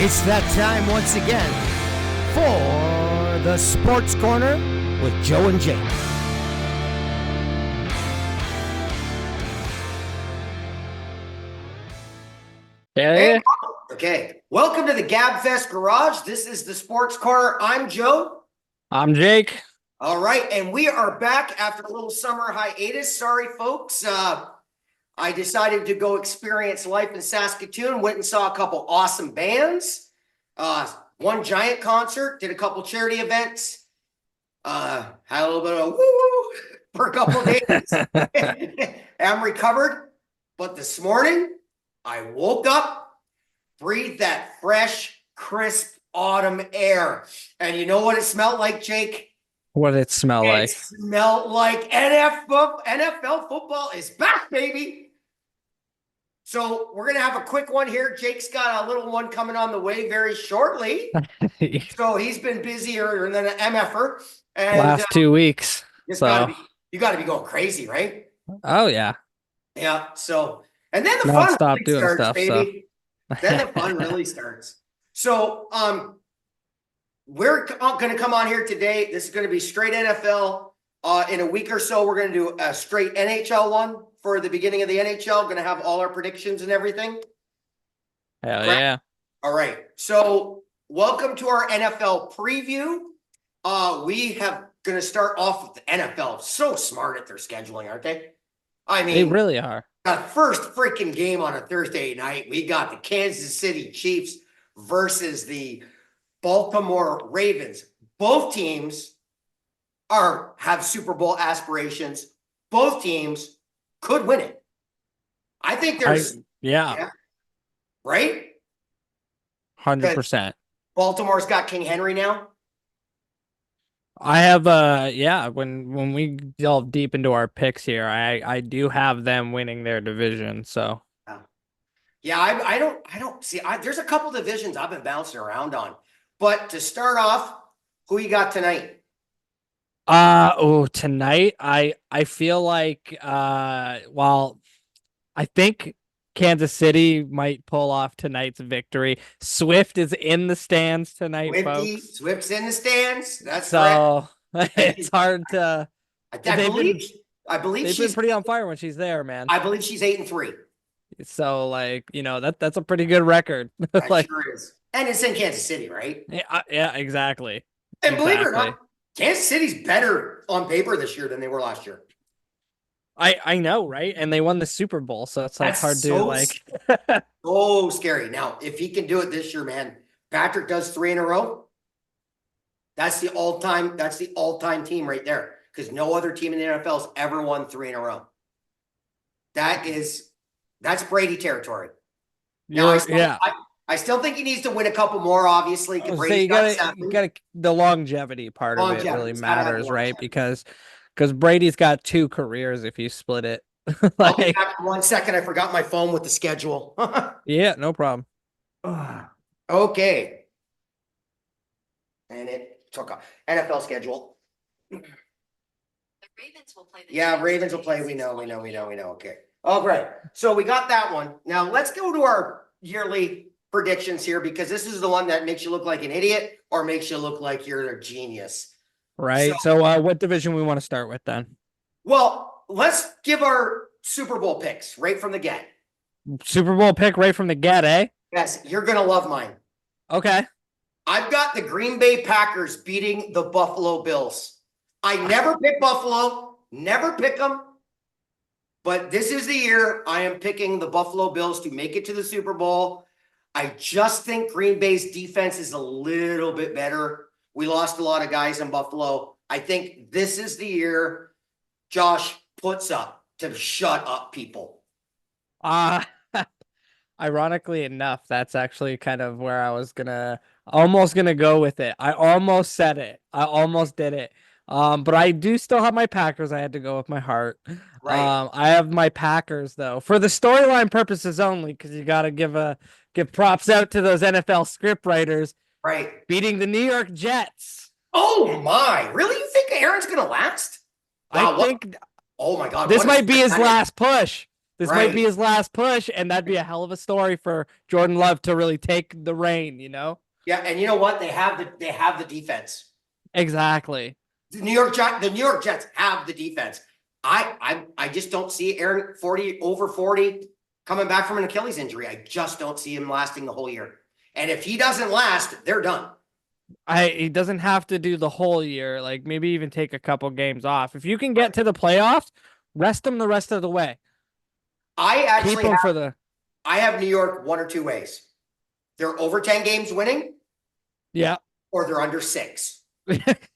It's that time once again for the Sports Corner with Joe and Jake. Hey, Okay, welcome to the GabFest Garage. This is the Sports Corner. I'm Joe. I'm Jake. All right, and we are back after a little summer hiatus. Sorry, folks. I decided to go experience life in Saskatoon. Went and saw a couple awesome bands. One giant concert. Did a couple charity events. Had a little bit of woo for a couple days. I'm recovered, but this morning I woke up, breathed that fresh, crisp autumn air, and you know what it smelled like, Jake? What did it smell like? It smelled like NFL football is back, baby. So we're going to have a quick one here. Jake's got a little one coming on the way very shortly. So he's been busier than an MFer. And, Last 2 weeks. You got to be going crazy, right? Oh, yeah. Yeah. So, and then the Now fun stop really doing starts, stuff, baby. Then the fun really starts. So, we're going to come on here today. This is going to be straight NFL. In a week or so, we're going to do a straight NHL one for the beginning of the NHL. Going to have all our predictions and everything. Hell Correct? yeah. All right. So welcome to our NFL preview. We have going to start off with the NFL. So smart at their scheduling, aren't they? I mean, They really are. the first freaking game on a Thursday night, we got the Kansas City Chiefs versus the Baltimore Ravens. Both teams have Super Bowl aspirations. Both teams could win it. I think there's Yeah. Right? 100%. Baltimore's got King Henry now. I have when we delve deep into our picks here, I do have them winning their division, so Yeah, I don't see. There's a couple divisions I've been bouncing around on, but to start off, who you got tonight? Tonight I feel like while I think Kansas City might pull off tonight's victory. Swift is in the stands tonight, folks. Swift's in the stands. That's so correct. It's hard to. I believe They've been pretty on fire when she's there, man. I believe she's 8-3. So that's a pretty good record. That sure is. And it's in Kansas City, right? Yeah, exactly. And believe it or not, Kansas City's better on paper this year than they were last year. I know, right? And they won the Super Bowl, so it's like hard to like. So scary. Now, if he can do it this year, man, Patrick does 3 in a row. That's the all-time team right there. Because no other team in the NFL has ever won 3 in a row. That's Brady territory. Now, I still think he needs to win a couple more, obviously. So you got the longevity part of it really matters, right? Because Brady's got 2 careers if you split it. I'll be back in 1 second. I forgot my phone with the schedule. Yeah, no problem. Okay. And it took off. NFL schedule. The Ravens will play. Ravens will play. We know. Okay. All right. So we got that one. Now let's go to our yearly predictions here, because this is the one that makes you look like an idiot or makes you look like you're a genius. Right. So what division we want to start with then? Well, let's give our Super Bowl picks right from the get. Super Bowl pick right from the get, eh? Yes, you're going to love mine. Okay. I've got the Green Bay Packers beating the Buffalo Bills. I never pick Buffalo, never pick them. But this is the year I am picking the Buffalo Bills to make it to the Super Bowl. I just think Green Bay's defense is a little bit better. We lost a lot of guys in Buffalo. I think this is the year Josh puts up to shut up people. Ironically enough, that's actually kind of where I was almost gonna go with it. I almost said it. I almost did it. But I do still have my Packers. I had to go with my heart. Right. I have my Packers though, for the storyline purposes only, because you got to give props out to those NFL script writers. Right. Beating the New York Jets. Oh my! Really? You think Aaron's gonna last? Wow, I think. Oh my God! This might be his last push. This might Right. be his last push, and that'd be a hell of a story for Jordan Love to really take the reign, you know? Yeah, and you know what? They have the defense. Exactly. The New York Jets have the defense. I just don't see Aaron over 40 coming back from an Achilles injury. I just don't see him lasting the whole year. And if he doesn't last, they're done. He doesn't have to do the whole year, like maybe even take a couple games off. If you can get to the playoffs, rest him the rest of the way. I actually Keep him for the I have New York one or two ways. They're over 10 games winning, yeah. or they're under 6.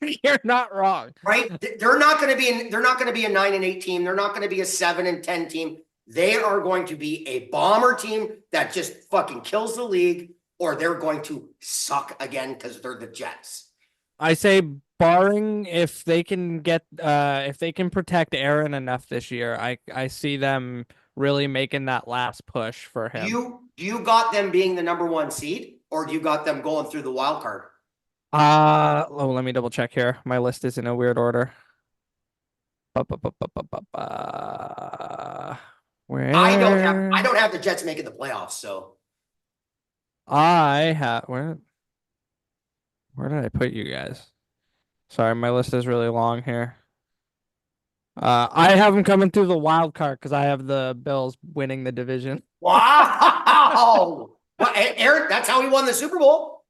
You're not wrong. Right? They're not going to be a 9-8 team. They're not going to be a 7-10 team. They are going to be a bomber team that just fucking kills the league, or they're going to suck again because they're the Jets. I say barring if they can protect Aaron enough this year, I see them really making that last push for him. Do you got them being the number 1 seed, or do you got them going through the wild card? Let me double check here. My list is in a weird order. Where I don't have the Jets making the playoffs, so where did I put you guys? Sorry, my list is really long here. I have them coming through the wild card because I have the Bills winning the division. wow. Well, Aaron, that's how he won the Super Bowl.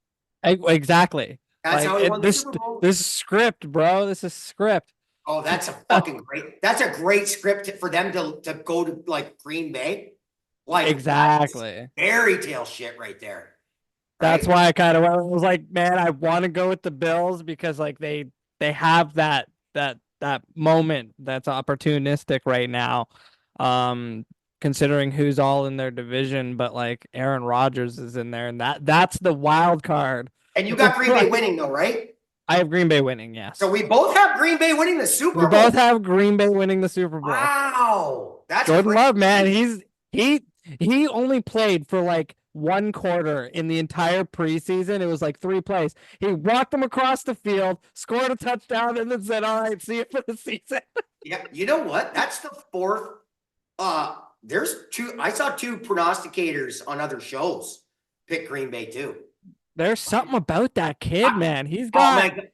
Exactly. That's how he won the this Super Bowl. this is script, bro. This is script. Oh, that's a fucking great. That's a great script for them to go to like Green Bay. Like Exactly. fairy tale shit right there. That's Right? why I was like, man, I want to go with the Bills because like they have that moment that's opportunistic right now. Considering who's all in their division, but like Aaron Rodgers is in there, and that's the wild card. And you got Green Bay winning though, right? I have Green Bay winning, yes. So we both have Green Bay winning the Super Bowl. We both have Green Bay winning the Super Bowl. Wow. That's Jordan great. Love, man, he only played for like 1 quarter in the entire preseason. It was like 3 plays. He walked them across the field, scored a touchdown, and then said, "All right, see you for the season." Yeah, you know what? That's the 4th. There's 2. I saw 2 prognosticators on other shows pick Green Bay too. There's something about that kid, man. He's Oh my got God.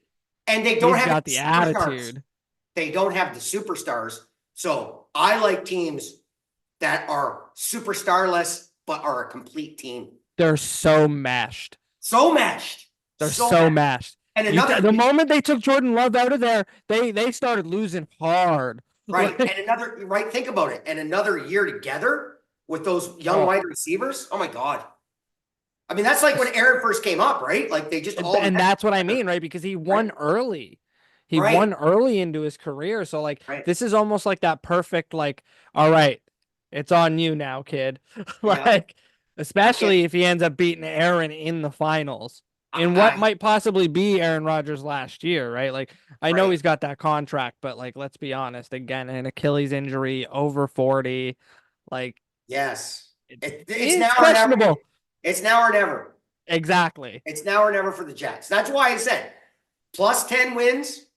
And they don't he's have got the superstars. attitude. They don't have the superstars. So I like teams that are superstarless but are a complete team. They're so meshed. So meshed. They're so meshed. And The moment they took Jordan Love out of there, they started losing hard. right. And think about it. And another year together with those young wide receivers. Oh my God. I mean, that's like when Aaron first came up, right? Like they just all and that's what I mean, right? Because he won early. He won early into his career. So like this is almost like that perfect, like, all right, it's on you now, kid. Like, especially if he ends up beating Aaron in the finals. In what might possibly be Aaron Rodgers' last year, right? Like, I know he's got that contract, but like, let's be honest, again, an Achilles injury, over 40, like, yes, it's now questionable. It's now or never. Exactly. It's now or never for the Jets. That's why I said plus 10 wins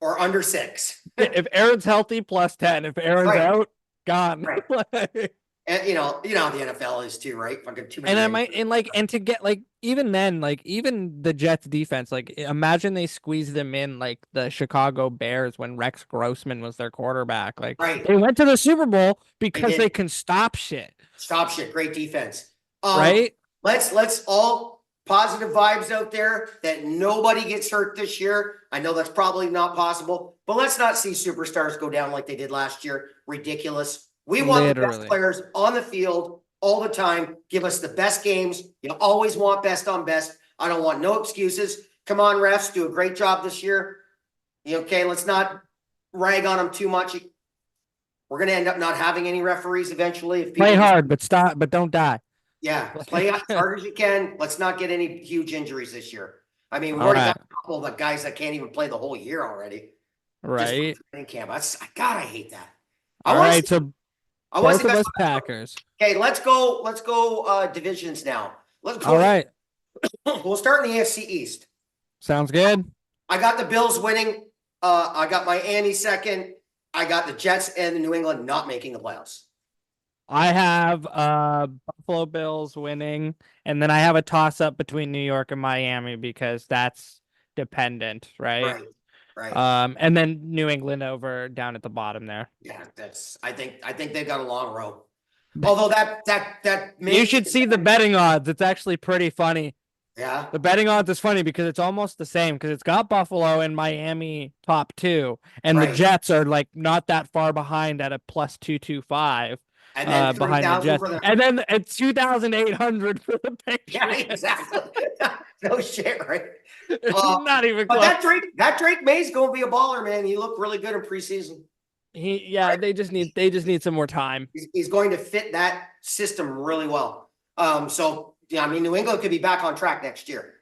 or under 6. If Aaron's healthy, plus 10. If Aaron's out, gone. Right. And you know how the NFL is too, right? Fucking too many. And to get like even then, like even the Jets defense, like imagine they squeeze them in like the Chicago Bears when Rex Grossman was their quarterback. Like they went to the Super Bowl because they can stop shit. Stop shit. Great defense. Right? Let's all positive vibes out there that nobody gets hurt this year. I know that's probably not possible, but let's not see superstars go down like they did last year. Ridiculous. We want the best players on the field all the time. Give us the best games. You always want best on best. I don't want no excuses. Come on, refs, do a great job this year. Okay, let's not rag on them too much. We're going to end up not having any referees eventually. If play hard, but don't die. Yeah, play as hard as you can. Let's not get any huge injuries this year. I mean, we've already got a couple of guys that can't even play the whole year already. Right. Training camp. God, I hate that. All right, so both of us Packers. Okay, let's go divisions now. Let's go. All right. We'll start in the AFC East. Sounds good. I got the Bills winning. I got Miami second. I got the Jets and the New England not making the playoffs. I have Buffalo Bills winning, and then I have a toss up between New York and Miami because that's dependent, right? Right. Right. And then New England over down at the bottom there. Yeah, I think they've got a long row. Although that You should see the betting odds. It's actually pretty funny. Yeah. The betting odds is funny because it's almost the same because it's got Buffalo and Miami top 2, and the Right. Jets are like not that far behind at a plus 225. And then Behind the 3,000 Jets, for the and then it's 2,800 for the Patriots. Yeah, exactly. No shit, right? It's Uh, not even But close. that Drake May's gonna be a baller, man. He looked really good in preseason. They just need some more time. He's going to fit that system really well. So yeah, I mean, New England could be back on track next year.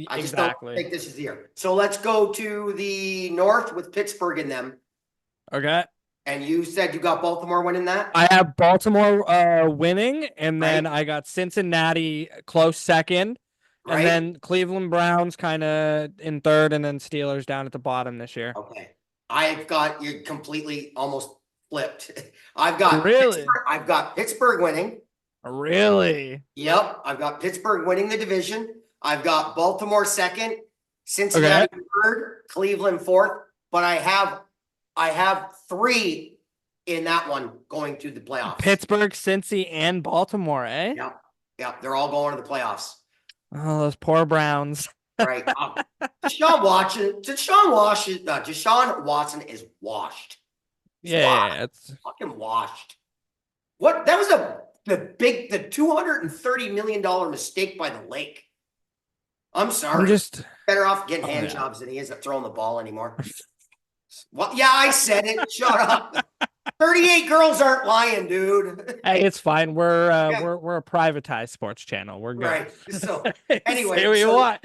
I just don't think this is the year. So let's go to the north with Pittsburgh in them. Okay. And you said you got Baltimore winning that? I have Baltimore winning, and then Right. I got Cincinnati close second, Right. and then Cleveland Browns kind of in third, and then Steelers down at the bottom this year. Okay. I've got you completely almost flipped. I've got Really? I've got Pittsburgh winning. Really? Yep. I've got Pittsburgh winning the division. I've got Baltimore second, Cincinnati third, Cleveland fourth, but I have 3 in that one going to the playoffs. Pittsburgh, Cincy, and Baltimore, eh? Yep. Yep. They're all going to the playoffs. Oh, those poor Browns. Right. Deshaun Watson is washed. He's washed. It's Fucking washed. What? That was the $230 million mistake by the lake. I'm sorry. I'm just better off getting hand jobs than he is at throwing the ball anymore. Well, yeah, I said it. Shut up. 38 girls aren't lying, dude. Hey, it's fine. We're a privatized sports channel. We're good. Right. So anyway, say what you want.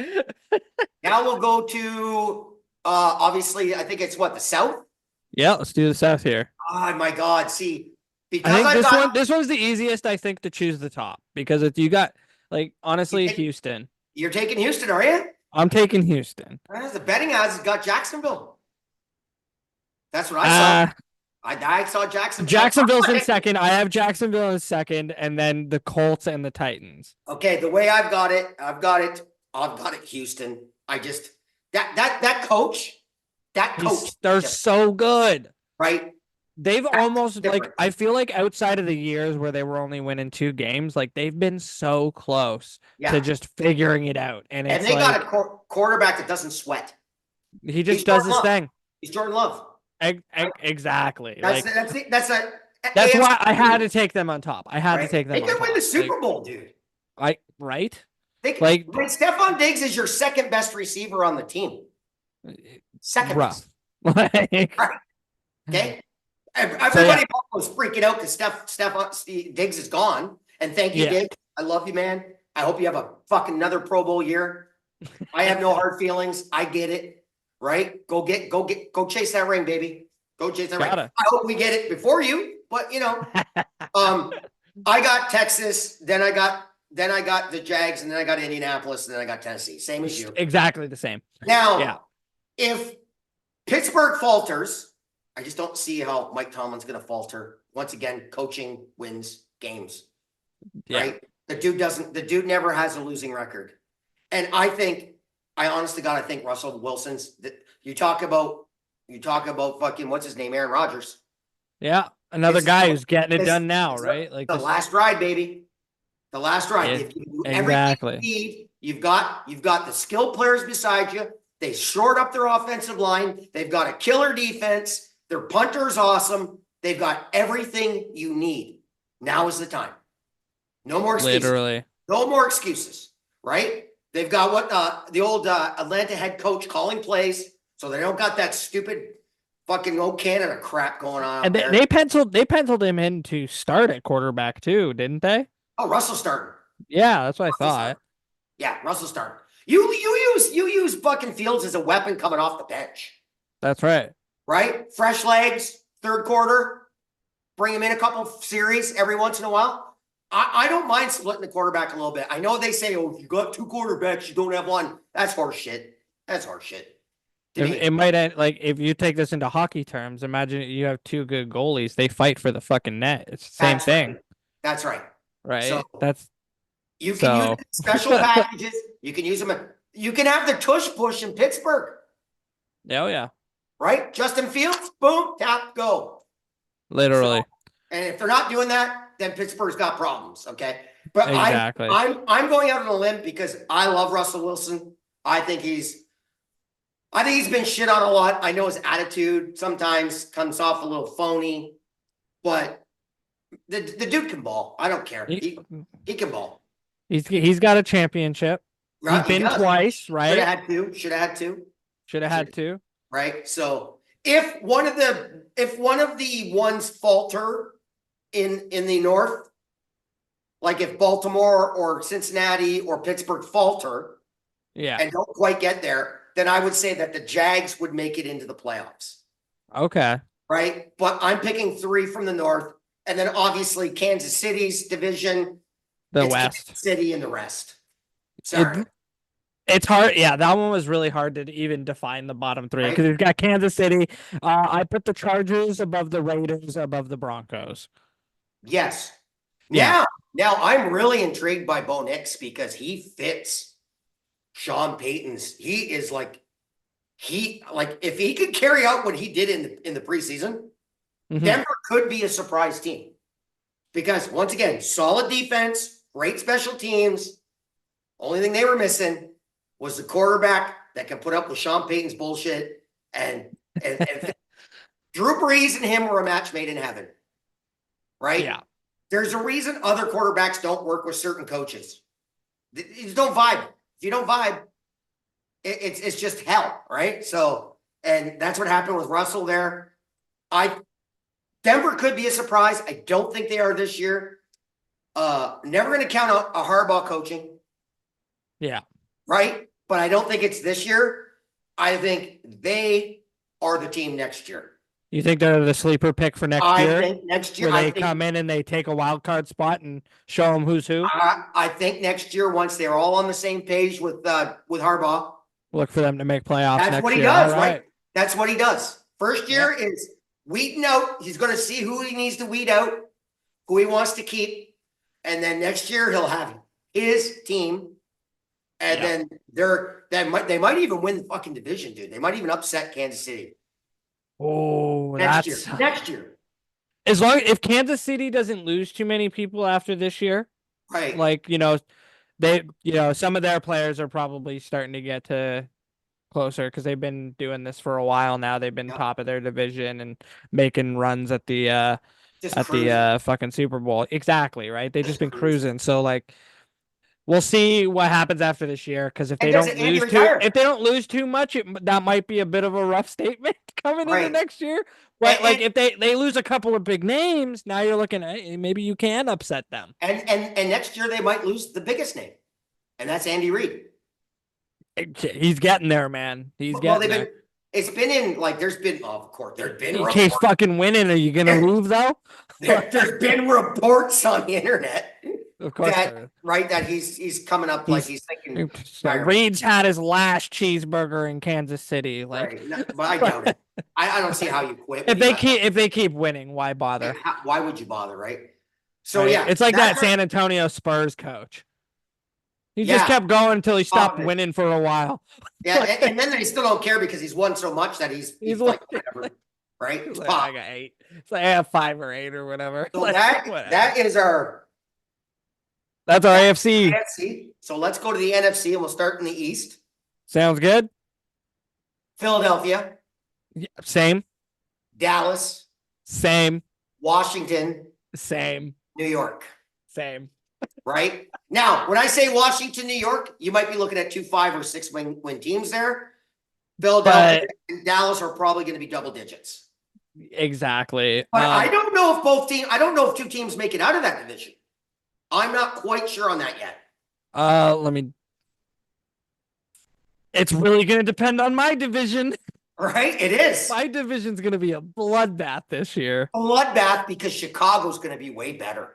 now we'll go to obviously I think it's what, the South? Yeah, let's do the South here. Oh my God. See, because I think this one's the easiest, I think, to choose the top because if you got like honestly Houston. You're taking Houston, are you? I'm taking Houston. The betting odds has got Jacksonville. That's what I saw. I saw Jacksonville. Jacksonville's in second. I have Jacksonville in second, and then the Colts and the Titans. Okay, the way I've got it, Houston. I just that coach. They're so good. Right? They've almost different. I feel like outside of the years where they were only winning 2 games, like they've been so close to just figuring it out. And they got a quarterback that doesn't sweat. He just does his thing. He's Jordan Love. Exactly. That's why I had to take them on top. I had to take them. They could win the Super Bowl, dude. Right? Stephon Diggs is your second best receiver on the team. Second best. Right. Okay. Everybody was freaking out because Stephon Diggs is gone. And thank you, Diggs. I love you, man. I hope you have a fucking another Pro Bowl year. I have no hard feelings. I get it. Right? Go chase that ring, baby. Go chase that ring. I hope we get it before you, but I got Texas, then I got the Jags, and then I got Indianapolis, and then I got Tennessee. Same as you. Exactly the same. Now, if Pittsburgh falters, I just don't see how Mike Tomlin's going to falter. Once again, coaching wins games. Yeah. Right? The dude never has a losing record. And I honestly God, I think Russell Wilson's you talk about fucking what's his name, Aaron Rodgers. Yeah, another guy who's getting it done now, right? Like the last ride, baby. The last ride. If you do everything you need, you've got the skilled players beside you. They shored up their offensive line. They've got a killer defense. Their punter's awesome. They've got everything you need. Now is the time. No more excuses. Literally. No more excuses, right? They've got what the old Atlanta head coach calling plays, so they don't got that stupid fucking old Canada crap going on. And they penciled him in to start at quarterback too, didn't they? Oh, Russell starting. Yeah, that's what I thought. Yeah, Russell starting. You use fucking Fields as a weapon coming off the bench. That's right. Right? Fresh legs, third quarter. Bring him in a couple series every once in a while. I don't mind splitting the quarterback a little bit. I know they say, oh, if you got 2 quarterbacks, you don't have one. That's horseshit. It might end, like if you take this into hockey terms, imagine you have 2 good goalies. They fight for the fucking net. It's the same thing. Right. That's right. right? So That's you can use so special packages. You can use them. You can have the tush push in Pittsburgh, oh yeah, right? Justin Fields, boom, tap, go. literally. So, and if they're not doing that, then Pittsburgh's got problems. Okay. But Exactly. I'm going out on a limb because I love Russell Wilson. I think he's been shit on a lot. I know his attitude sometimes comes off a little phony, but the dude can ball. I don't care. He can ball. He's got a championship. Right? He's been twice, right? Should have had two. Should have had two. Should have had two. Right. So if one of the ones falter in the North, like if Baltimore or Cincinnati or Pittsburgh falter, Yeah. and don't quite get there, then I would say that the Jags would make it into the playoffs. Okay. Right. But I'm picking 3 from the North, and then obviously Kansas City's division, The it's West. Kansas City and the rest. Sorry. It's hard. Yeah, that one was really hard to even define the bottom 3 because we've got Kansas City. I put the Chargers above the Raiders, above the Broncos. Yes. Yeah. Now I'm really intrigued by Bo Nix because he fits Sean Payton's. He is like if he could carry out what he did in the preseason, Denver could be a surprise team. Because once again, solid defense, great special teams. Only thing they were missing was the quarterback that can put up with Sean Payton's bullshit. And Drew Brees and him were a match made in heaven. Right? Yeah. There's a reason other quarterbacks don't work with certain coaches. You just don't vibe. If you don't vibe, it's just hell, right? So, and that's what happened with Russell there. Denver could be a surprise. I don't think they are this year. Never going to count out a Harbaugh coaching. Yeah. Right? But I don't think it's this year. I think they are the team next year. You think they're the sleeper pick for next year? I think next year. Where they come in and they take a wild card spot and show them who's who? I think next year, once they're all on the same page with Harbaugh. Look for them to make playoffs next year. That's what he does, right? That's what he does. First year is weeding out. He's going to see who he needs to weed out, who he wants to keep. And then next year he'll have his team. And then they might even win the fucking division, dude. They might even upset Kansas City. Oh, Next that's year. As long if Kansas City doesn't lose too many people after this year, right? Like some of their players are probably starting to get to closer because they've been doing this for a while now. They've been top of their division and making runs at the fucking Super Bowl. Exactly, right? They've just been cruising. So like, we'll see what happens after this year because if they don't lose too much, that might be a bit of a rough statement coming into next year. But if they lose a couple of big names, now you're looking at maybe you can upset them. And next year they might lose the biggest name, and that's Andy Reid. He's getting there, man. He's getting there. It's been in there's been of course there's been in case fucking winning. Are you gonna move though? There's been reports on the internet. Of course, that he's coming up like he's thinking. Reed's had his last cheeseburger in Kansas City. But I doubt it. I don't see how you quit. If they keep winning, why bother? Why would you bother, right? So it's like that San Antonio Spurs coach. He just kept going until he stopped winning for a while. Yeah, and then they still don't care because he's won so much that he's like whatever, right? Like, I got 8. It's like I have 5 or 8 or whatever. So that is That's our AFC. So let's go to the NFC and we'll start in the East. Sounds good. Philadelphia. Yeah, same. Dallas. Same. Washington. Same. New York. Same. Right? Now, when I say Washington, New York, you might be looking at 2 5 or 6 win teams there. Philadelphia and Dallas are probably going to be double digits. Exactly. But I don't know if 2 teams make it out of that division. I'm not quite sure on that yet. It's really going to depend on my division. Right? It is. My division's going to be a bloodbath this year. A bloodbath because Chicago's going to be way better.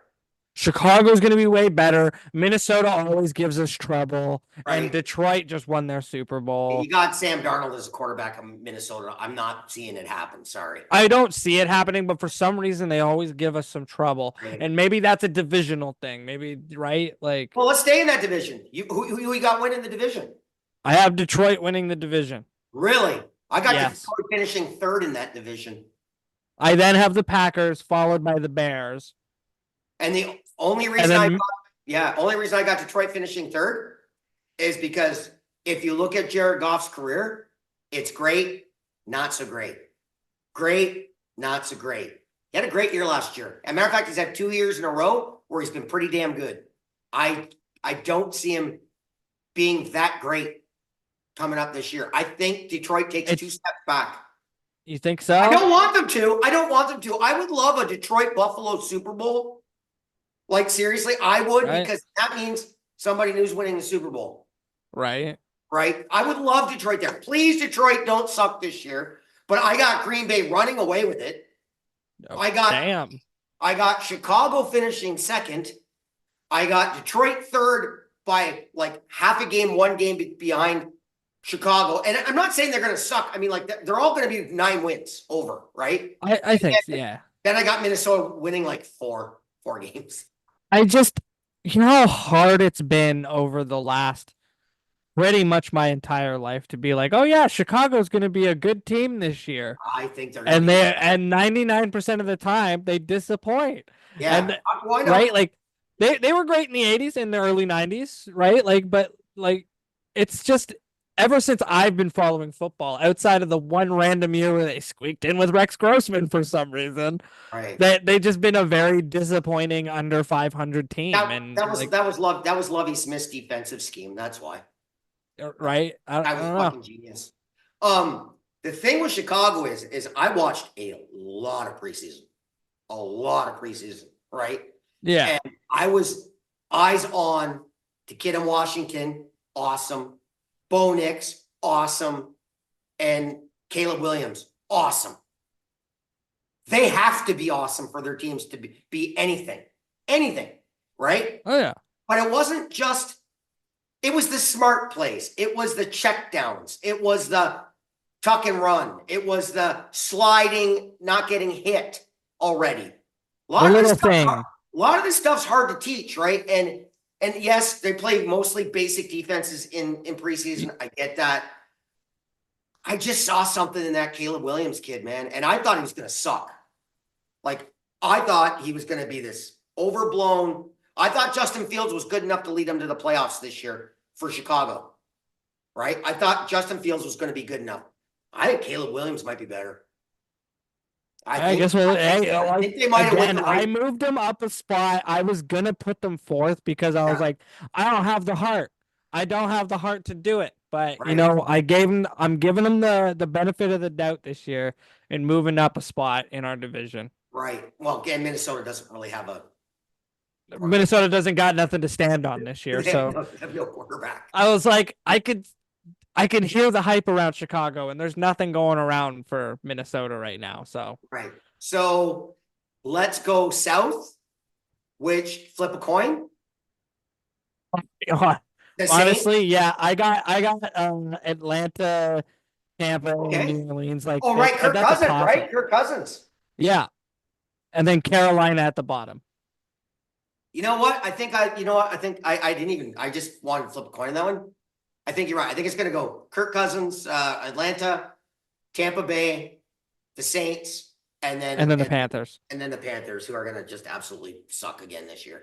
Chicago's going to be way better. Minnesota always gives us trouble. Right. And Detroit just won their Super Bowl. You got Sam Darnold as a quarterback of Minnesota. I'm not seeing it happen. Sorry. I don't see it happening, but for some reason they always give us some trouble. Right. And maybe that's a divisional thing. Maybe, right? Like, Well, let's stay in that division. Who you got winning the division? I have Detroit winning the division. Really? I got Yes. Detroit finishing third in that division. I then have the Packers, followed by the Bears. And the only reason only reason I got Detroit finishing third is because if you look at Jared Goff's career, it's great, not so great. Great, not so great. He had a great year last year. As a matter of fact, he's had 2 years in a row where he's been pretty damn good. I don't see him being that great coming up this year. I think Detroit takes 2 steps back. You think so? I don't want them to. I would love a Detroit Buffalo Super Bowl. Like, seriously, I would, Right. because that means somebody new's winning the Super Bowl. Right. Right? I would love Detroit there. Please, Detroit, don't suck this year. But I got Green Bay running away with it. Oh, I got Chicago finishing second. I got Detroit third by like half a game, 1 game behind Chicago. And I'm not saying they're going to suck. I mean, like, they're all going to be 9 wins over, right? I think, yeah. Then I got Minnesota winning like four games. I just, you know how hard it's been over the last pretty much my entire life to be like, oh yeah, Chicago's going to be a good team this year. I think they're and 99% of the time they disappoint. Yeah, and, why not? right? Like they were great in the 80s and the early 90s, right? Like, but like it's just ever since I've been following football, outside of the one random year where they squeaked in with Rex Grossman for some reason, right? That they just been a very disappointing under 500 team. That was Lovie Smith's defensive scheme. That's why. Right? I was don't fucking know. genius. The thing with Chicago is I watched a lot of preseason, right? Yeah. And I was eyes on the kid in Washington, awesome. Bo Nix, awesome. And Caleb Williams, awesome. They have to be awesome for their teams to be anything, right? Oh yeah. But it wasn't just, it was the smart plays. It was the check downs. It was the tuck and run. It was the sliding, not getting hit already. A lot of this stuff's hard to teach, right? And yes, they play mostly basic defenses in preseason. I get that. I just saw something in that Caleb Williams kid, man. And I thought he was going to suck. Like, I thought he was going to be this overblown. I thought Justin Fields was good enough to lead them to the playoffs this year for Chicago, right? I thought Justin Fields was going to be good enough. I think Caleb Williams might be better. I think they might have went I right. moved them up a spot. I was gonna put them fourth because I was like, I don't have the heart. I don't have the heart to do it. But you know, I'm giving them the benefit of the doubt this year and moving up a spot in our division. Right. Well, again, Minnesota doesn't really have Minnesota doesn't got nothing to stand on this year. So have no quarterback. I was like, I could hear the hype around Chicago, and there's nothing going around for Minnesota right now. So right. So let's go south. Which flip a coin? Honestly, yeah, I got Atlanta, Tampa, and New Orleans. Like, oh right, Kirk Cousins, right? Kirk Cousins. Yeah, and then Carolina at the bottom. You know what? I think I didn't even. I just wanted to flip a coin on that one. I think you're right. I think it's going to go Kirk Cousins, Atlanta, Tampa Bay, the Saints, and then the Panthers. And then the Panthers, who are going to just absolutely suck again this year.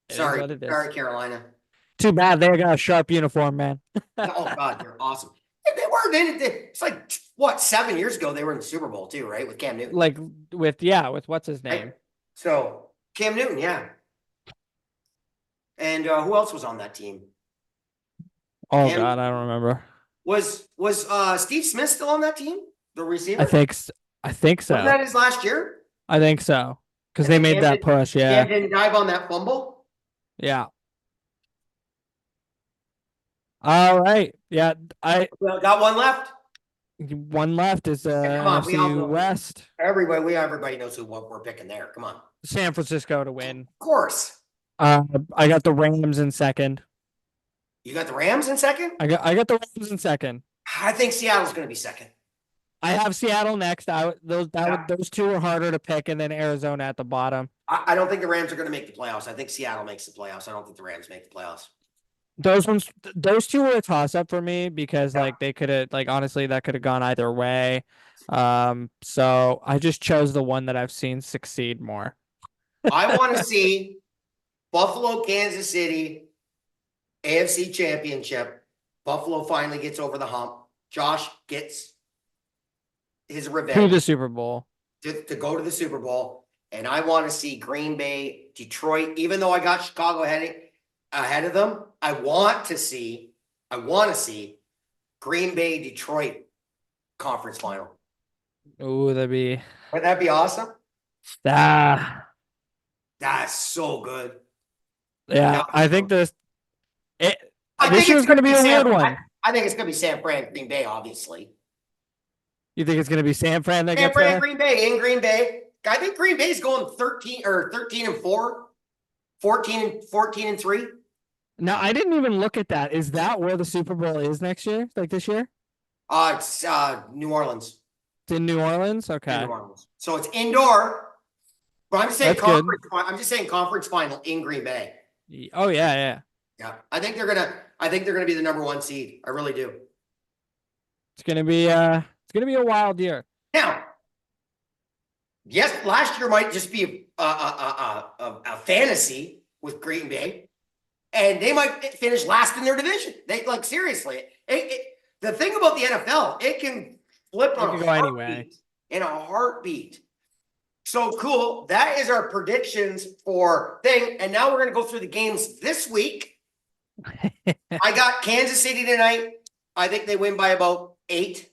It Sorry, Carolina. Too bad they got a sharp uniform, man. Oh God, they're awesome. They weren't in it. It's like what 7 years ago they were in the Super Bowl too, right? With Cam Newton. Like with what's his name? Right? So Cam Newton, yeah. And who else was on that team? Oh God, I don't remember. Was Steve Smith still on that team? The receiver? I think so. Wasn't that his last year? I think so. Because they made that push, yeah. Cam didn't dive on that fumble? Yeah. All right. Yeah, got one left. One left is NFC West. Everybody knows what we're picking there. Come on. San Francisco to win. Of course. I got the Rams in second. You got the Rams in second? I got the Rams in second. I think Seattle's going to be second. I have Seattle next. Those two are harder to pick, and then Arizona at the bottom. I don't think the Rams are going to make the playoffs. I think Seattle makes the playoffs. I don't think the Rams make the playoffs. Those two were a toss up for me because like they could have honestly that could have gone either way. So I just chose the one that I've seen succeed more. I want to see Buffalo, Kansas City, AFC Championship. Buffalo finally gets over the hump. Josh gets his revenge To the Super Bowl. to go to the Super Bowl. And I want to see Green Bay, Detroit, even though I got Chicago ahead of them. I want to see Green Bay, Detroit conference final. Ooh, Wouldn't that be awesome? ah That's so good. yeah. I think this I this think year's it's going to be a San- weird one. I think it's going to be San Fran, Green Bay, obviously. You think it's going to be San Fran that San gets Fran, there? Green Bay, in Green Bay. I think Green Bay's going 13 and 4, 14 and 3. No, I didn't even look at that. Is that where the Super Bowl is next year? Like this year? It's New Orleans. It's in New Orleans? In Okay. New Orleans. So it's indoor. But I'm just saying That's good. conference final in Green Bay. Oh yeah, yeah. Yeah. I think they're gonna be the number 1 seed. I really do. It's gonna be a wild year. Now, yes, last year might just be a fantasy with Green Bay, and they might finish last in their division. They seriously. The thing about the NFL, it can flip on can a go heartbeat. anyway. In a heartbeat. So cool. That is our predictions for thing. And now we're going to go through the games this week. I got Kansas City tonight. I think they win by about 8.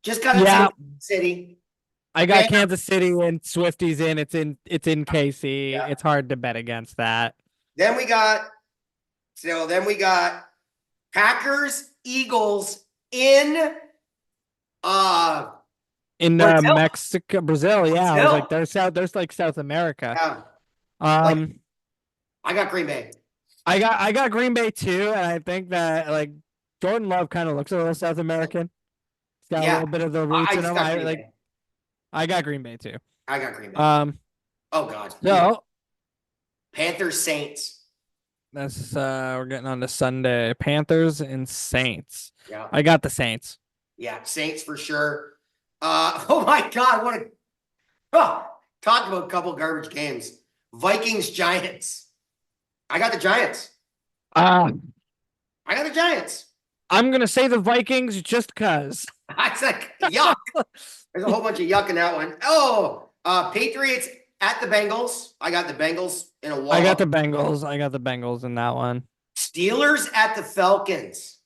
Just got Yeah. City. I got Yeah. Kansas City and Swifties in. It's in KC. Yeah. It's hard to bet against that. Then we got Packers, Eagles in In Brazil. Mexico, Brazil, yeah. I was Brazil. like, there's like South America. yeah, I got Green Bay. I got Green Bay too, and I think that like Jordan Love kind of looks a little South American. He's got a Yeah. little bit of the roots in just him. got Green Bay. I got Green Bay too. I got Green Bay. Oh God. So Panthers, Saints. that's we're getting on to Sunday. Panthers and Saints. Yeah. I got the Saints. Yeah, Saints for sure. Oh my God, talk about a couple garbage games. Vikings, Giants. I got the Giants. I I got the Giants. I'm gonna say the Vikings just cause. It's like yuck. There's a whole bunch of yuck in that one. Oh, Patriots at the Bengals. I got the Bengals in a wall. I got the Bengals in that one. Steelers at the Falcons.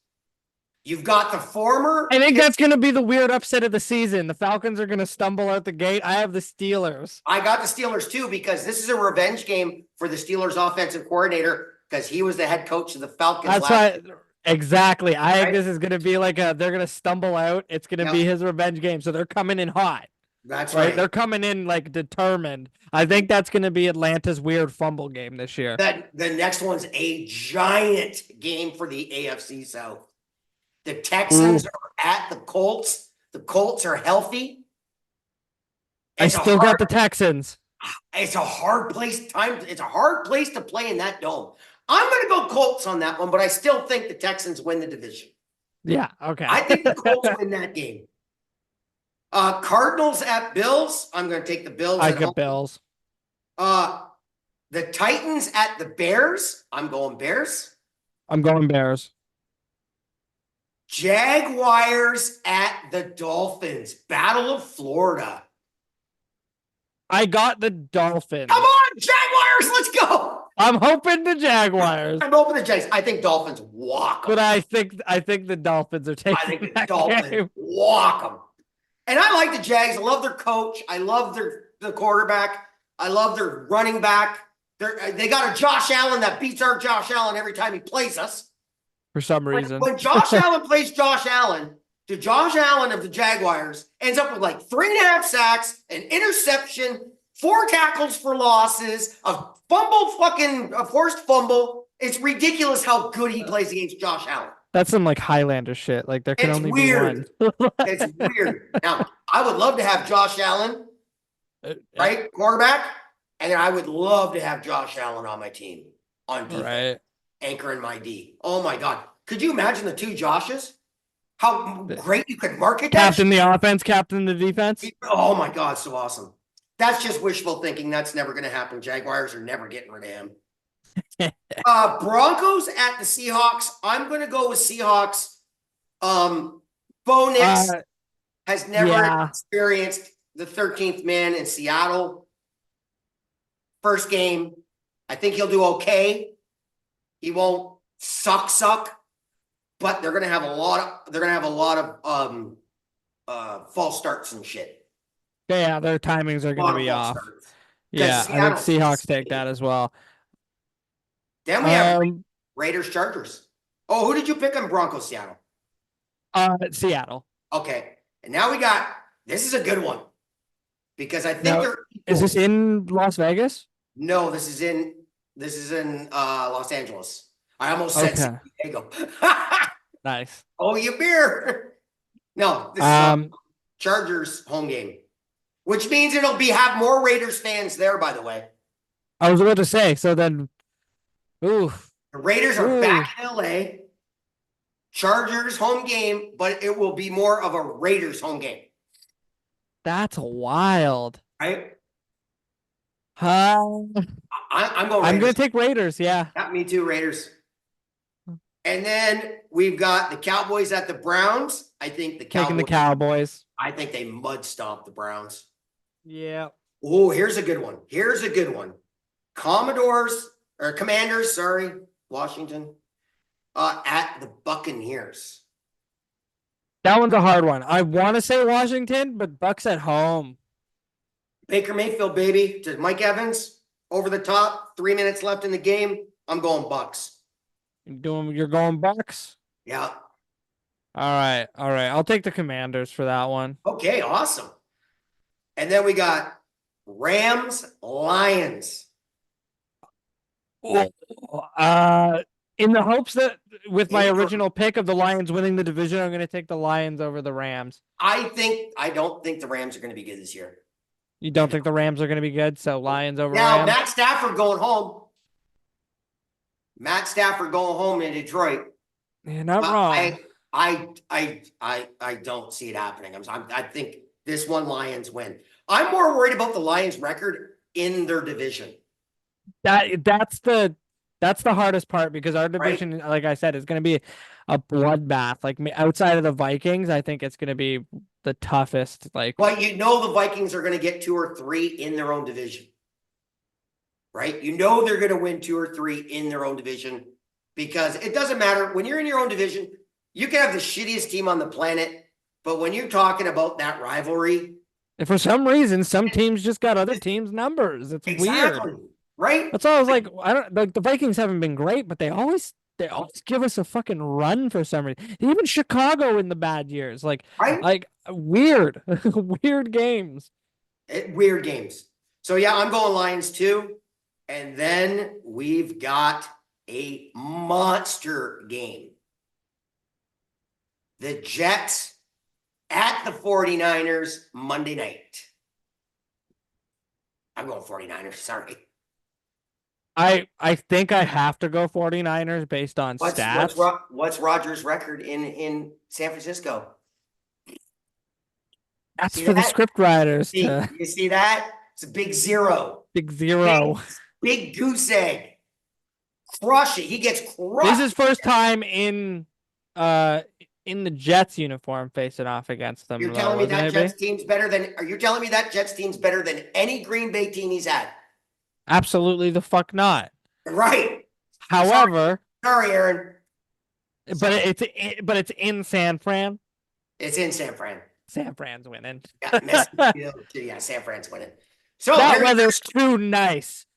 You've got the former. I think that's gonna be the weird upset of the season. The Falcons are gonna stumble out the gate. I have the Steelers. I got the Steelers too because this is a revenge game for the Steelers offensive coordinator because he was the head coach of the Falcons. That's right. Exactly. I think Right? this is gonna be like they're gonna stumble out. It's gonna be his revenge game. So they're coming in hot. That's Right? right. They're coming in like determined. I think that's gonna be Atlanta's weird fumble game this year. The next one's a giant game for the AFC South. The Texans are at the Colts. The Colts are healthy. I still got the Texans. It's a hard place It's a hard place to play in that dome. I'm going to go Colts on that one, but I still think the Texans win the division. Yeah. Okay. I think the Colts win that game. Cardinals at Bills. I'm going to take the Bills. I at got home. Bills. The Titans at the Bears. I'm going Bears. I'm going Bears. Jaguars at the Dolphins. Battle of Florida. I got the Dolphins. Come on, Jaguars. Let's go. I'm hoping the Jaguars. I'm hoping the Jags. I think Dolphins walk 'em. But I think the Dolphins are taking I think the that Dolphins game. walk them. And I like the Jags. I love their coach. I love the quarterback. I love their running back. They got a Josh Allen that beats our Josh Allen every time he plays us. For some reason. When Josh Allen plays Josh Allen, the Josh Allen of the Jaguars ends up with like 3.5 sacks, an interception, 4 tackles for losses, a a forced fumble. It's ridiculous how good he plays against Josh Allen. That's some like Highlander shit. Like there can It's only weird. be one. It's weird. Now, I would love to have Josh Allen, right? Quarterback. And then I would love to have Josh Allen on my team on defense, Right. anchoring my D. Oh my God. Could you imagine the two Joshes? How great you could market that? Captain the offense, captain the defense. Oh my God, so awesome. That's just wishful thinking. That's never going to happen. Jaguars are never getting rid of him. Broncos at the Seahawks. I'm going to go with Seahawks. Bo Nix has never experienced the 13th man in Seattle. First game. I think he'll do okay. He won't suck, but they're going to have a lot of false starts and shit. Yeah, their timings are going to be off. Yeah, I think Seahawks take that as well. Then we have Raiders Chargers. Oh, who did you pick on Broncos Seattle? Seattle. Okay. And now we got, this is a good one. Because I think is this in Las Vegas? No, this is in Los Angeles. I almost said San Diego. Nice. Oh, you beer. No, this is Chargers home game. Which means it'll have more Raiders fans there, by the way. I was about to say, so then the Raiders are back in LA. Chargers home game, but it will be more of a Raiders home game. That's wild. Right? I'm going Raiders. I'm going to take Raiders, yeah. Me too, Raiders. And then we've got the Cowboys at the Browns. I think the Cowboys. Taking the Cowboys. I think they mud stomp the Browns. Yeah. Oh, here's a good one. Commanders, Washington, at the Buccaneers. That one's a hard one. I want to say Washington, but Bucks at home. Baker Mayfield, baby, to Mike Evans, over the top, 3 minutes left in the game. I'm going Bucks. You're going Bucks? Yeah. All right. I'll take the Commanders for that one. Okay, awesome. And then we got Rams, Lions. In the hopes that with my original pick of the Lions winning the division, I'm going to take the Lions over the Rams. I don't think the Rams are going to be good this year. You don't think the Rams are going to be good? So Lions over now, Rams? Matt Stafford going home. Matt Stafford going home in Detroit. You're not wrong. I don't see it happening. I think this one Lions win. I'm more worried about the Lions record in their division. That's the hardest part because our division, like I said, is going to be a bloodbath. Like outside of the Vikings, I think it's going to be the toughest. But the Vikings are going to get 2 or 3 in their own division, right? They're going to win 2 or 3 in their own division because it doesn't matter when you're in your own division. You can have the shittiest team on the planet, but when you're talking about that rivalry, if for some reason some teams just got other teams' numbers, it's weird. Right? That's all I was like. The Vikings haven't been great, but they always give us a fucking run for some reason. Even Chicago in the bad years, like weird, weird games. Weird games. So yeah, I'm going Lions too. And then we've got a monster game. The Jets at the 49ers Monday night. I'm going 49ers, sorry. I think I have to go 49ers based on stats. What's Rodgers' record in San Francisco? That's for the script writers. You see that? It's a big 0. Big 0. Big goose egg. Crush it. He gets crushed. This is his first time in the Jets uniform facing off against them. You're telling me that Jets team's better than? Are you telling me that Jets team's better than any Green Bay team he's had? Absolutely the fuck not. Right. However, sorry, Aaron. But it's in San Fran. It's in San Fran. San Fran's winning. Yeah, San Fran's winning. So that weather's too nice.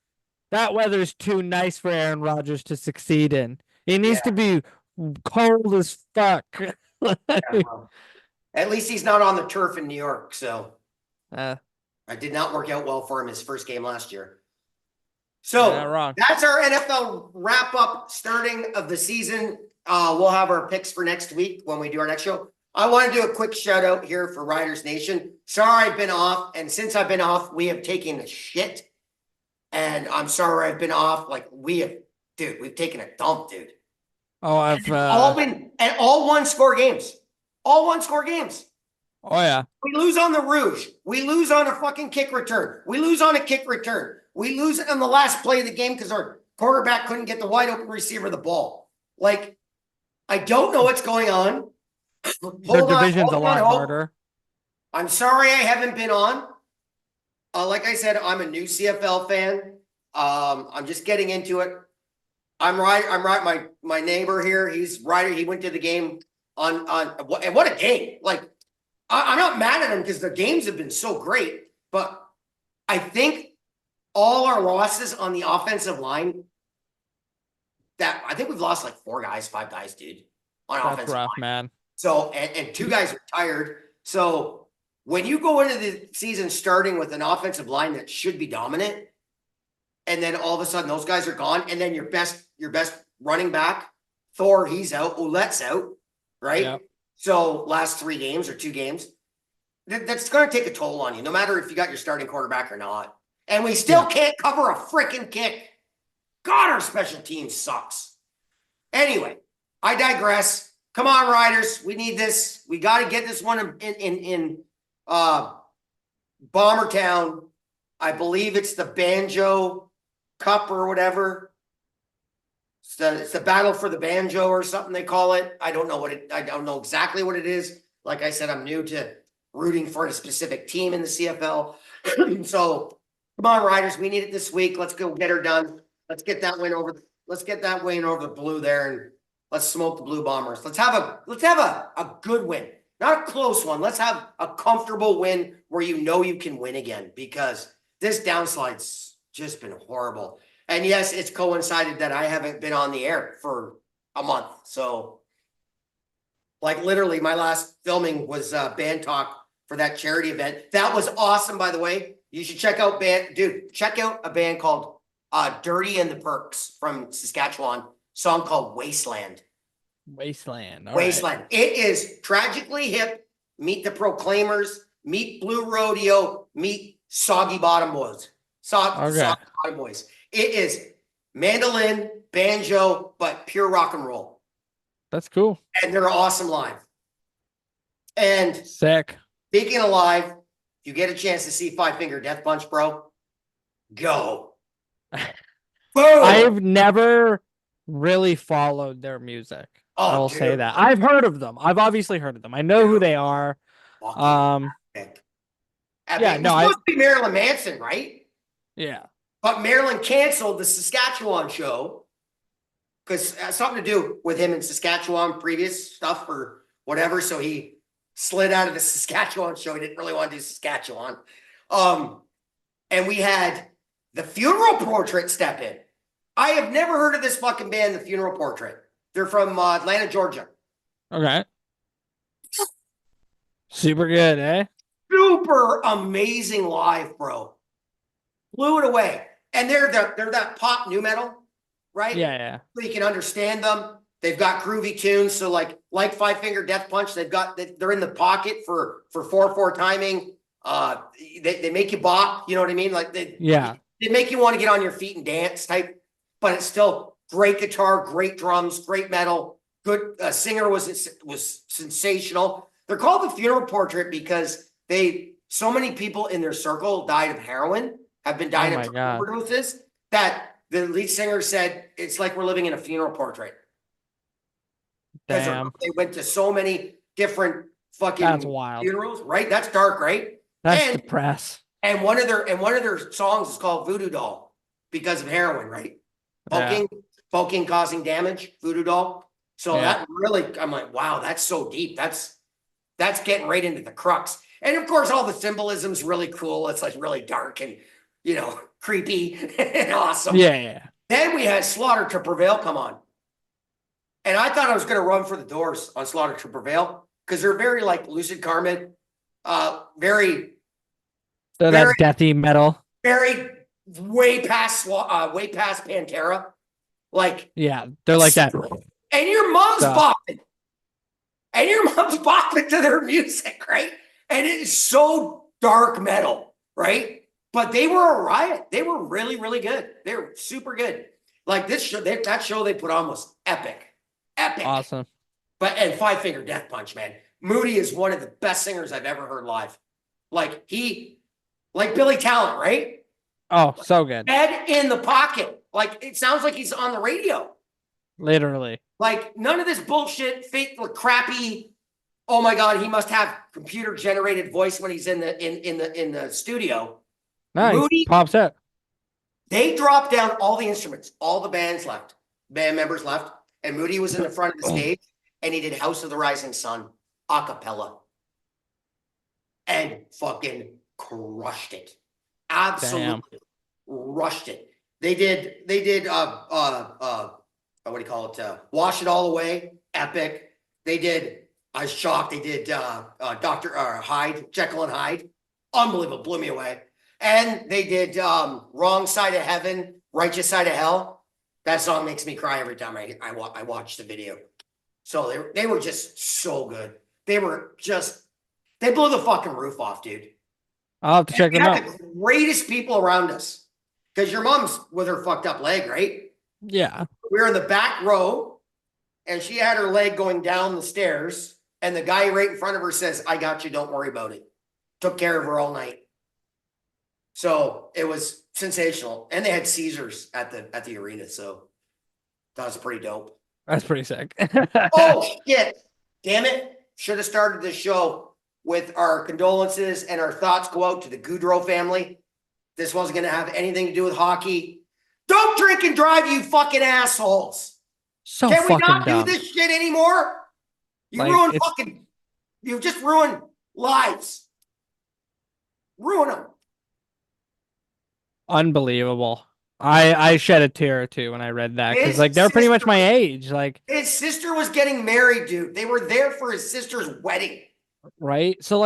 That weather's too nice for Aaron Rodgers to succeed in. It needs to be cold as fuck. At least he's not on the turf in New York, so it did not work out well for him his first game last year. So You're not wrong. that's our NFL wrap up starting of the season. We'll have our picks for next week when we do our next show. I want to do a quick shout out here for Riders Nation. Sorry I've been off, and since I've been off, we have taken a shit. And I'm sorry I've been off. Like we've taken a dump, dude. Oh, I've all one score games. All one score games. Oh yeah. We lose on the Rouge. We lose on a fucking kick return. We lose on a kick return. We lose on the last play of the game because our quarterback couldn't get the wide open receiver the ball. Like, I don't know what's going on. Their division's a lot harder. I'm sorry I haven't been on. Like I said, I'm a new CFL fan. I'm just getting into it. I'm right. My neighbor here, he's right. He went to the game and what a game. Like, I'm not mad at him because the games have been so great, but I think all our losses on the offensive line, that I think we've lost like 5 guys, dude, on That's offensive rough, line. man. So, and 2 guys retired. So when you go into the season starting with an offensive line that should be dominant, and then all of a sudden those guys are gone, and then your best running back, Thor, he's out, Oulette's out, right? Yep. So last 3 games or 2 games, that's going to take a toll on you, no matter if you got your starting quarterback or not. And we still can't cover a freaking kick. God, our special team sucks. Anyway, I digress. Come on, Riders. We need this. We got to get this one in Bombertown. I believe it's the Banjo Cup or whatever. It's the battle for the banjo or something they call it. I don't know exactly what it is. Like I said, I'm new to rooting for a specific team in the CFL. So come on, Riders. We need it this week. Let's go get her done. Let's get that win over the Blue there, and let's smoke the Blue Bombers. Let's have a good win. Not a close one. Let's have a comfortable win where you know you can win again, because this downslide's just been horrible. And yes, it's coincided that I haven't been on the air for a month. So, like, literally, my last filming was band talk for that charity event. That was awesome, by the way. You should check out a band called Dirty and the Perks from Saskatchewan. Song called Wasteland. Wasteland. Wasteland. Right. It is tragically hip. Meet the Proclaimers. Meet Blue Rodeo. Meet Soggy Bottom Boys. Soggy Bottom Boys. It is mandolin, banjo, but pure rock and roll. That's cool. And they're awesome live. And sick. Speaking of live, if you get a chance to see Five Finger Death Punch, bro, go. Boom. I've never really followed their music. Oh, I will say that. I've heard of them. I've obviously heard of them. I know who they are. Yeah, no, supposed to be Marilyn Manson, right? Yeah. But Marilyn canceled the Saskatchewan show because it has something to do with him in Saskatchewan, previous stuff or whatever. So he slid out of the Saskatchewan show. He didn't really want to do Saskatchewan. And we had the Funeral Portrait step in. I have never heard of this fucking band, the Funeral Portrait. They're from Atlanta, Georgia. Okay. Super good, eh? Super amazing live, bro. Blew it away. And they're that pop new metal, right? Yeah. So you can understand them. They've got groovy tunes. So like Five Finger Death Punch, they're in the pocket for 4/4 timing. They make you bop, you know what I mean? Like they make you want to get on your feet and dance type, but it's still great guitar, great drums, great metal. Good singer was sensational. They're called the Funeral Portrait because so many people in their circle died of heroin, have been dying of overdoses, that the lead singer said it's like we're living in a funeral portrait. Damn. They went to so many different fucking funerals, right? That's dark, right? That's depressed. And one of their songs is called Voodoo Doll because of heroin, right? Poking causing damage, Voodoo Doll. So that really, I'm like, wow, that's so deep. That's getting right into the crux. And of course, all the symbolism's really cool. It's like really dark and, creepy and awesome. Yeah. Then we had Slaughter to Prevail come on. And I thought I was going to run for the doors on Slaughter to Prevail because they're very like Lucid Carmen, very that deathy metal. Very way past Pantera. Like, Yeah, they're like that. and your mom's Duh. bopping. And your mom's bopping to their music, right? And it is so dark metal, right? But they were a riot. They were really, really good. They were super good. Like this show, that show they put on was epic. Epic. Awesome. And Five Finger Death Punch, man. Moody is one of the best singers I've ever heard live. Like Billy Talent, right? Oh, so good. Head in the pocket. Like it sounds like he's on the radio. Literally. Like none of this bullshit, fake, crappy. Oh my God, he must have computer generated voice when he's in the studio. Nice. Moody Pops up. They dropped down all the instruments, all the band members left, and Moody was in the front of the stage, and he did House of the Rising Sun a cappella, and fucking crushed it. Absolutely crushed it. They did what do you call it? Wash It All Away, epic. They did. I was shocked. They did Dr. Hyde, Jekyll and Hyde, unbelievable, blew me away. And they did Wrong Side of Heaven, Righteous Side of Hell. That song makes me cry every time I watch the video. So they were just so good. They blew the fucking roof off, dude. I'll have to check them out. The greatest people around us. Because your mom's with her fucked up leg, right? Yeah. We were in the back row, and she had her leg going down the stairs, and the guy right in front of her says, "I got you, don't worry about it." Took care of her all night. So it was sensational. And they had Caesars at the arena, so that was pretty dope. That's pretty sick. Oh shit. Damn it. Should have started this show with our condolences and our thoughts go out to the Goudreau family. This wasn't gonna have anything to do with hockey. Don't drink and drive, you fucking assholes. So Can we fucking not dumb. do this shit anymore? You just ruined lives. Ruin them. Unbelievable. I shed a tear or two when I read that because His like they're pretty much sister- my age, like His sister was getting married, dude. They were there for his sister's wedding. right. So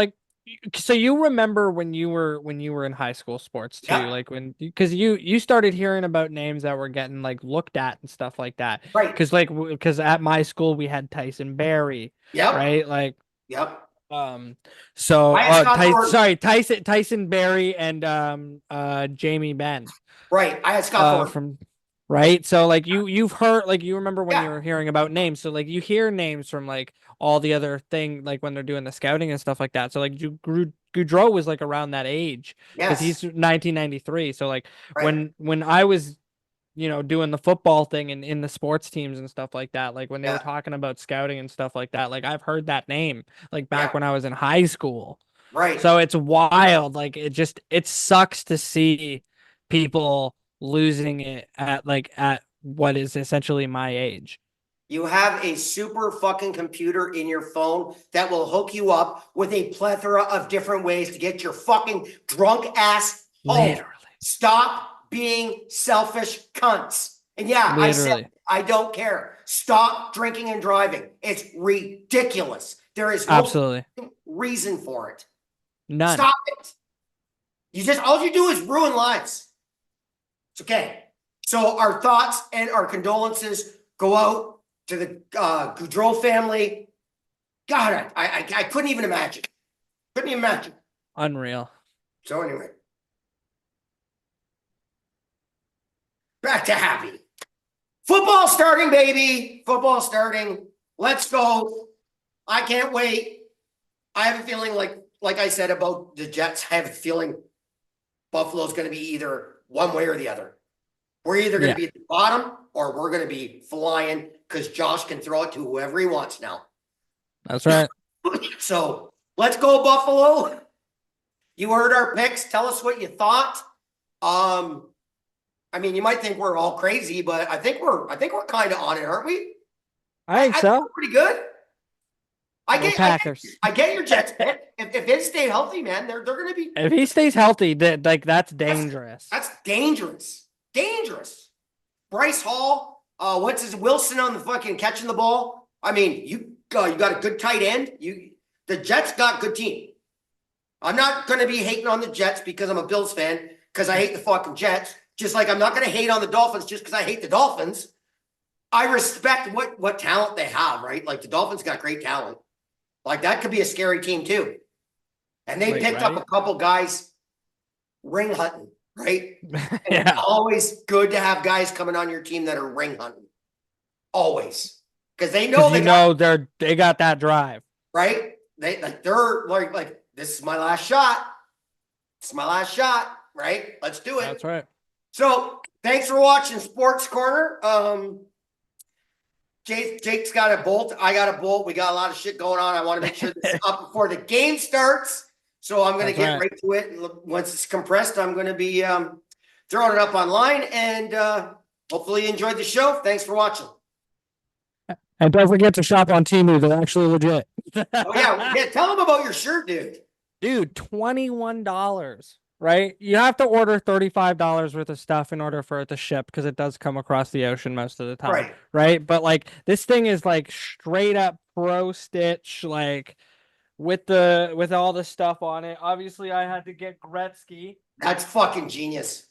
you remember when you were in high school sports too, Yeah. like because you started hearing about names that were getting like looked at and stuff like that. Right. Because at my school we had Tyson Berry, Yep. right? Like Yep. so I had Scott Thornton. Tyson Berry and Jamie Benn. Right. I had Scott Thornton. From right. So like you've heard like you remember when Yeah. you were hearing about names. So like you hear names from like all the other thing like when they're doing the scouting and stuff like that. So like Goudreau was like around that age because Yes. he's 1993. So like Right. when I was doing the football thing and in the sports teams and stuff like that, like when they were Yeah. talking about scouting and stuff like that, like I've heard that name like back Yeah. when I was in high school. Right. So it's wild. Like it sucks to see people losing it at what is essentially my age. You have a super fucking computer in your phone that will hook you up with a plethora of different ways to get your fucking drunk ass home. Literally. Stop being selfish cunts. And yeah, I said Literally. I don't care. Stop drinking and driving. It's ridiculous. There is no Absolutely. reason for it. None. Stop it. All you do is ruin lives. It's okay. So our thoughts and our condolences go out to the Goudreau family. God, I couldn't even imagine. Couldn't even imagine. Unreal. So anyway, back to happy. Football starting, baby. Football starting. Let's go. I can't wait. I have a feeling like I said about the Jets, I have a feeling Buffalo's going to be either one way or the other. We're either going to be at the bottom or we're going to be flying because Josh can throw it to whoever he wants now. That's right. So let's go, Buffalo. You heard our picks. Tell us what you thought. I mean, you might think we're all crazy, but I think we're kind of on it, aren't we? I think so. we're pretty good. I get your Jets pick. If it stay healthy, man, they're going to be. If he stays healthy, that's dangerous. That's dangerous. Dangerous. Bryce Hall, Wilson on the fucking catching the ball. I mean, you got a good tight end. The Jets got good team. I'm not going to be hating on the Jets because I'm a Bills fan. because I hate the fucking Jets. Just like I'm not going to hate on the Dolphins just because I hate the Dolphins. I respect what talent they have, right? Like the Dolphins got great talent. Like that could be a scary team too. And they picked up a couple guys ring hunting, right? And it's always good to have guys coming on your team that are ring hunting. Always. Because they know they got that drive. Right? They're like, this is my last shot. It's my last shot, right? Let's do it. That's right. So thanks for watching Sports Corner. Jake's got a bolt. I got a bolt. We got a lot of shit going on. I want to make sure this is up before the game starts. So I'm going to get right to it. And once it's compressed, I'm going to be throwing it up online. And hopefully you enjoyed the show. Thanks for watching. And don't forget to shop on Temu. They're actually legit. Oh, yeah. Tell them about your shirt, dude. Dude, $21. Right? You have to order $35 worth of stuff in order for it to ship because it does come across the ocean most of the time. Right? But like this thing is like straight up pro stitch, like with all the stuff on it. Obviously, I had to get Gretzky. That's fucking genius.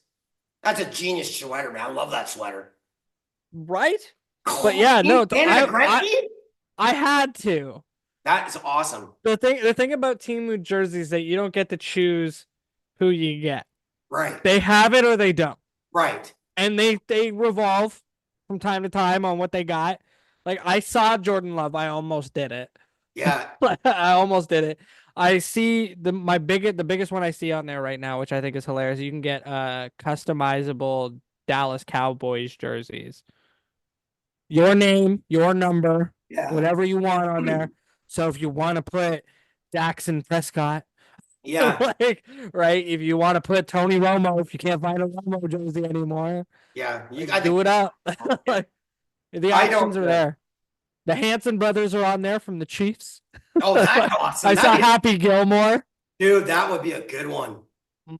That's a genius sweater, man. I love that sweater. Right? But yeah, no, I had to. That is awesome. The thing about Temu jerseys is that you don't get to choose who you get. Right. They have it or they don't. Right. And they revolve from time to time on what they got. Like I saw Jordan Love, I almost did it. Yeah. I almost did it. I see the biggest one I see on there right now, which I think is hilarious. You can get customizable Dallas Cowboys jerseys. Your name, your number, whatever you want on there. So if you want to put Jackson Prescott, right? If you want to put Tony Romo, if you can't find a Romo jersey anymore, you do it up. The options are there. The Hanson brothers are on there from the Chiefs. Oh, that's awesome. I saw Happy Gilmore. Dude, that would be a good one.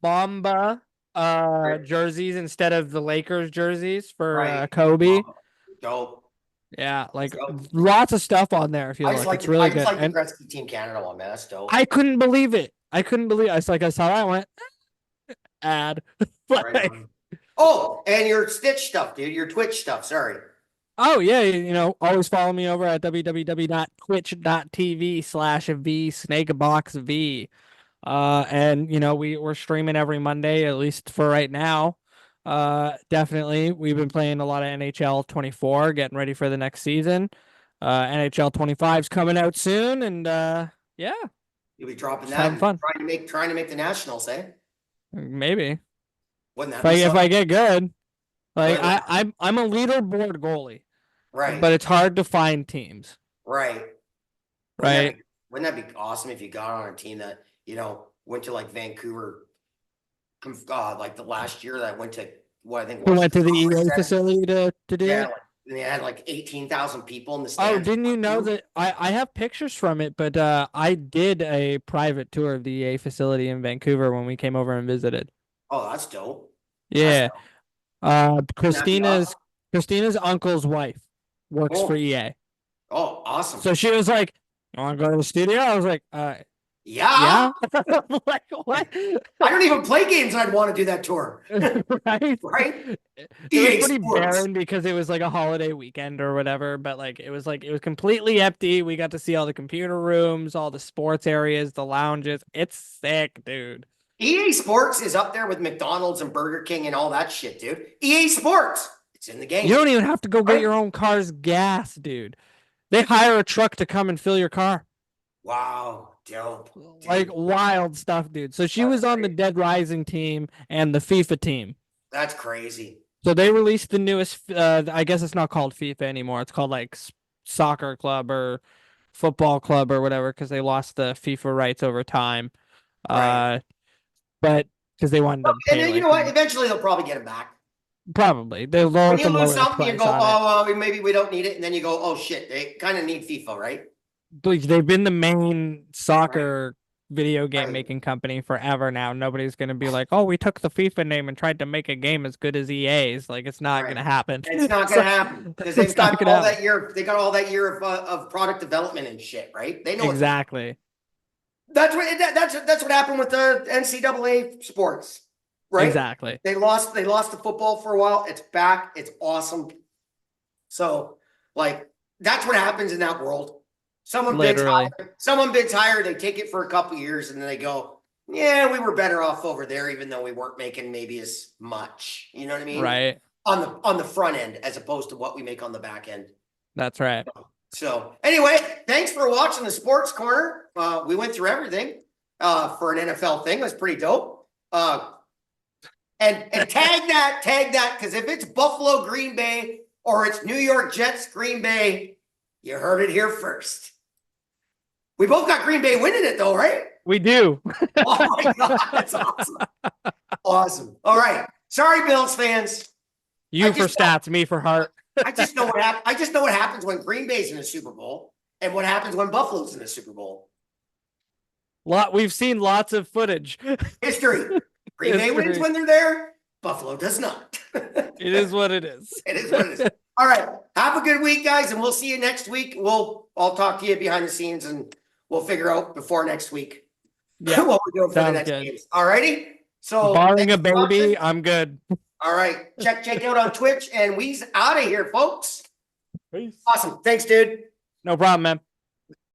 Mamba jerseys instead of the Lakers jerseys for Kobe. Dope. Yeah, like lots of stuff on there. If you look, it's really good. I like the Gretzky Team Canada one, man. That's dope. I couldn't believe it. I saw that. I went ad. Oh, and your Stitch stuff, dude. Your Twitch stuff. Sorry. Oh yeah, always follow me over at www.twitch.tv/vsnakeboxv. And we're streaming every Monday, at least for right now. Definitely. We've been playing a lot of NHL 24, getting ready for the next season. NHL 25 is coming out soon, and yeah. You'll be dropping that. Fun. Trying to make the Nationals, eh? Maybe. Wouldn't that if I get good. Like I'm a leaderboard goalie. Right. But it's hard to find teams. Right. Right. Wouldn't that be awesome if you got on a team that, went to like Vancouver, like the last year that went to what I think was went to the EA facility to do it? And they had like 18,000 people in the stands. Oh, didn't you know that I have pictures from it, but I did a private tour of the EA facility in Vancouver when we came over and visited. Oh, that's dope. Yeah. Christina's uncle's wife works for EA. Oh, awesome. So she was like, "You want to go to the studio?" I was like, yeah. Like, what? I don't even play games. I'd want to do that tour. Right. It was pretty barren because it was like a holiday weekend or whatever. But it was completely empty. We got to see all the computer rooms, all the sports areas, the lounges. It's sick, dude. EA Sports is up there with McDonald's and Burger King and all that shit, dude. EA Sports. It's in the game. You don't even have to go get your own car's gas, dude. They hire a truck to come and fill your car. Wow. Dope. Like wild stuff, dude. So she was on the Dead Rising team and the FIFA team. That's crazy. So they released the newest, I guess it's not called FIFA anymore. It's called like Soccer Club or Football Club or whatever because they lost the FIFA rights over time. Right. But because they wanted to pay. And then, you know what? Eventually they'll probably get it back. Probably. They lower when you lose something, you go, oh, well, maybe we don't need it. And then you go, oh, shit, they kind of need FIFA, right? They've been the main soccer video game making company forever now. Nobody's going to be like, oh, we took the FIFA name and tried to make a game as good as EA's. Like, it's not going to happen. It's not going to happen because they've got all that year. They got all that year of product development and shit, right? They know exactly. That's what happened with the NCAA sports. right? Exactly. They lost the football for a while. It's back. It's awesome. So, like, that's what happens in that world. Someone Literally. bids higher, they take it for a couple years, and then they go, yeah, we were better off over there, even though we weren't making maybe as much. You know what I mean? Right. On the front end, as opposed to what we make on the back end. That's right. So anyway, thanks for watching the Sports Corner. We went through everything for an NFL thing. It was pretty dope. And tag that, because if it's Buffalo, Green Bay, or it's New York Jets, Green Bay, you heard it here first. We both got Green Bay winning it though, right? We do. Oh my God, that's awesome. Awesome. All right. Sorry, Bills fans. You for stats, me for heart. I just know what happens. I just know what happens when Green Bay's in the Super Bowl and what happens when Buffalo's in the Super Bowl. We've seen lots of footage. History. Green Bay wins when they're there. Buffalo does not. It is what it is. It is what it is. All right. Have a good week, guys, and we'll see you next week. I'll talk to you behind the scenes, and we'll figure out before next week what we're doing for the next games. All righty. So barring a baby, I'm good. All right. Check out on Twitch, and we's out of here, folks. Peace. Awesome. Thanks, dude. No problem, man.